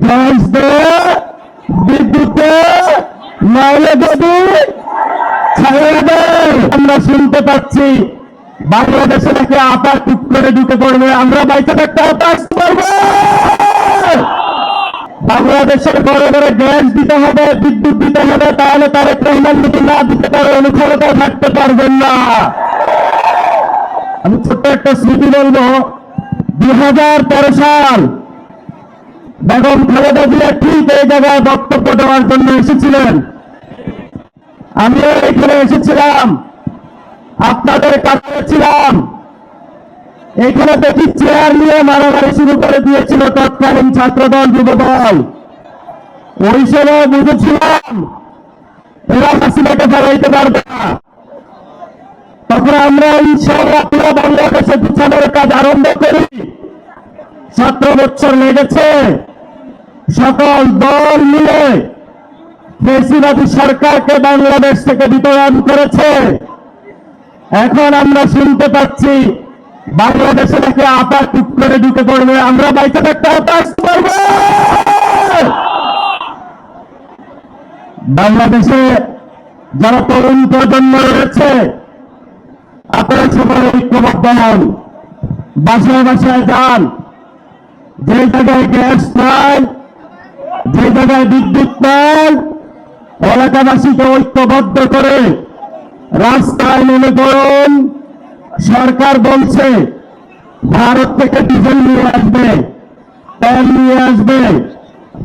Gas দে, বিদ্যুৎ দে, নইলে যদি ছাড়া দেয়। আমরা শুনতে পাচ্ছি বাংলাদেশে নাকি আটা টুক করে ঢুকে পড়বে, আমরা বাইরে একটা আটাশ করবো। বাংলাদেশের বড় বড় গ্যাস দিতে হবে, বিদ্যুৎ দিতে হবে, তাহলে তারেক রহমান যদি না দিতে পারে অনুক্ষমতায় থাকতে পারবেন না। আমি ছোট্ট একটা স্মৃতি বলবো, 2013 সাল বেগম খালেদা জিয়া ঠিক এই জায়গায় বক্তব্য দেওয়ার জন্য এসেছিলেন। আমিও এখানে এসেছিলাম, আপনাদের কাছে ছিলাম। এখানে দেখি চেয়ার নিয়ে মারামারি শুরু করে দিয়েছিল তৎকালীন ছাত্রদল যুবদল। ওই সময় বুঝেছিলাম এরা হাসিনাকে ফেলাইতে পারবে না। তখন আমরা ইনশাআল্লাহ পুরো বাংলাদেশে গুছানোর কাজ আরম্ভ করি। 17 বছর লেগেছে, সকল দল মিলে ফেসিবাদী সরকারকে বাংলাদেশ থেকে বিতাড়ন করেছে। এখন আমরা শুনতে পাচ্ছি বাংলাদেশে নাকি আটা টুক করে ঢুকে পড়বে, আমরা বাইরে একটা আটাশ করবো। বাংলাদেশে যারা তরুণ প্রজন্ম রয়েছে, আপনারা সবাই ঐক্যবদ্ধ হন, বাসায় বাসায় যান। যে জায়গায় গ্যাস নাই, যে জায়গায় বিদ্যুৎ নাই, এলাকাবাসীকে ঐক্যবদ্ধ করে রাস্তায় নেমে পড়ুন। সরকার বলছে ভারত থেকে ডিজেল নিয়ে আসবে, তেল নিয়ে আসবে,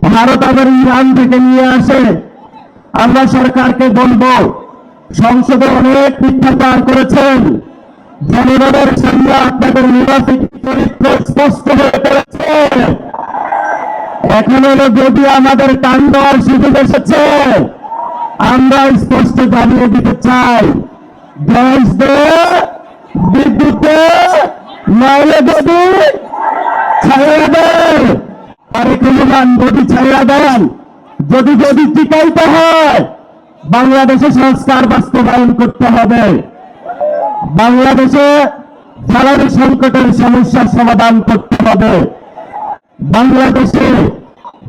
ভারত আবার ইরান থেকে নিয়ে আসে। আমরা সরকারকে বলবো, সংসদে অনেক মিথ্যাচার করেছেন, জনগণের সামনে আপনাদের নির্বাচিত চরিত্র স্পষ্ট হয়ে পড়েছে। এখন হলো যদি আমাদের কান দেওয়ার সুযোগ এসেছে, আমরা স্পষ্ট জানিয়ে দিতে চাই, গ্যাস দে, বিদ্যুৎ দে, নইলে যদি ছাড়া দেয়। তারেক রহমান যদি ছাড়া দেন, যদি যদি টিকাইতে হয়, বাংলাদেশে সংস্কার বাস্তবায়ন করতে হবে। বাংলাদেশে জ্বালানি সংকটের সমস্যার সমাধান করতে হবে। বাংলাদেশে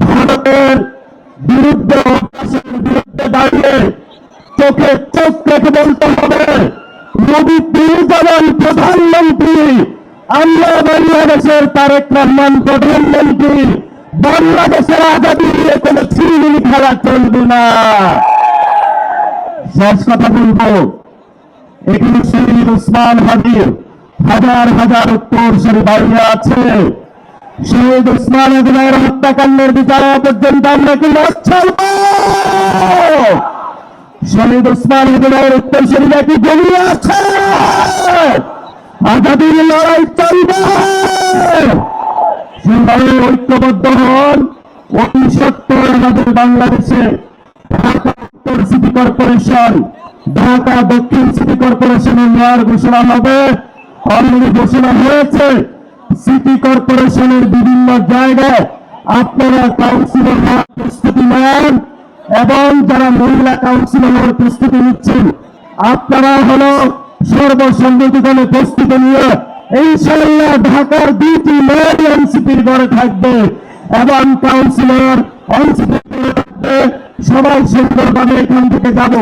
ভারতের বিরুদ্ধে দাঁড়িয়ে চোখে চোখ রেখে বলতে হবে, মোদী যেমন প্রধানমন্ত্রী, আমরা বাংলাদেশের তারেক রহমান প্রধানমন্ত্রী। বাংলাদেশের আজাদী নিয়ে কোন ছিনিমিনি খেলা চলবে না। শেষ কথা বলবো, এখানে শহীদ ওসমান হাদির হাজার হাজার উত্তরসূরি বাইরে আছে। শহীদ ওসমান হাদির হত্যাকাণ্ডের বিচার পর্যন্ত আমরা কি ছাড়ব? শহীদ ওসমান হাদির উত্তরসূরিরা কি জড়িয়ে আছে? আজাদীর লড়াই চলবে। সবাই ঐক্যবদ্ধ হন। অতি সত্তর আমাদের বাংলাদেশে ঢাকা উত্তর সিটি কর্পোরেশন, ঢাকা দক্ষিণ সিটি কর্পোরেশনের মেয়র ঘোষণা হবে, অলরেডি ঘোষণা হয়েছে। সিটি কর্পোরেশনের বিভিন্ন জায়গায় আপনারা কাউন্সিলর হওয়ার প্রস্তুতি নেন, এবং যারা মহিলা কাউন্সিলর হওয়ার প্রস্তুতি নিচ্ছেন, আপনারা হলো সর্বসম্মতিক্রমে প্রস্তুতি নিয়ে ইনশাআল্লাহ ঢাকার 2টি মেয়র এনসিপির ঘরে থাকবে এবং কাউন্সিলর এনসিপির ঘরে থাকবে। সবাই সুন্দরভাবে এখান থেকে যাব।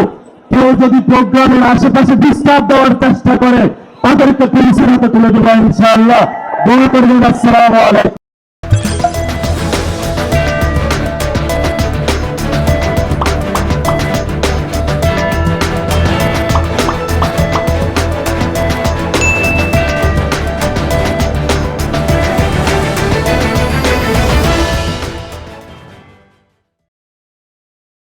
কেউ যদি প্রোগ্রামের আশেপাশে ডিস্টার্ব দেওয়ার চেষ্টা করে, তাদেরকে পুলিশের হাতে তুলে দেবো ইনশাআল্লাহ। দোয়া করবেন। আসসালামু আলাইকুম।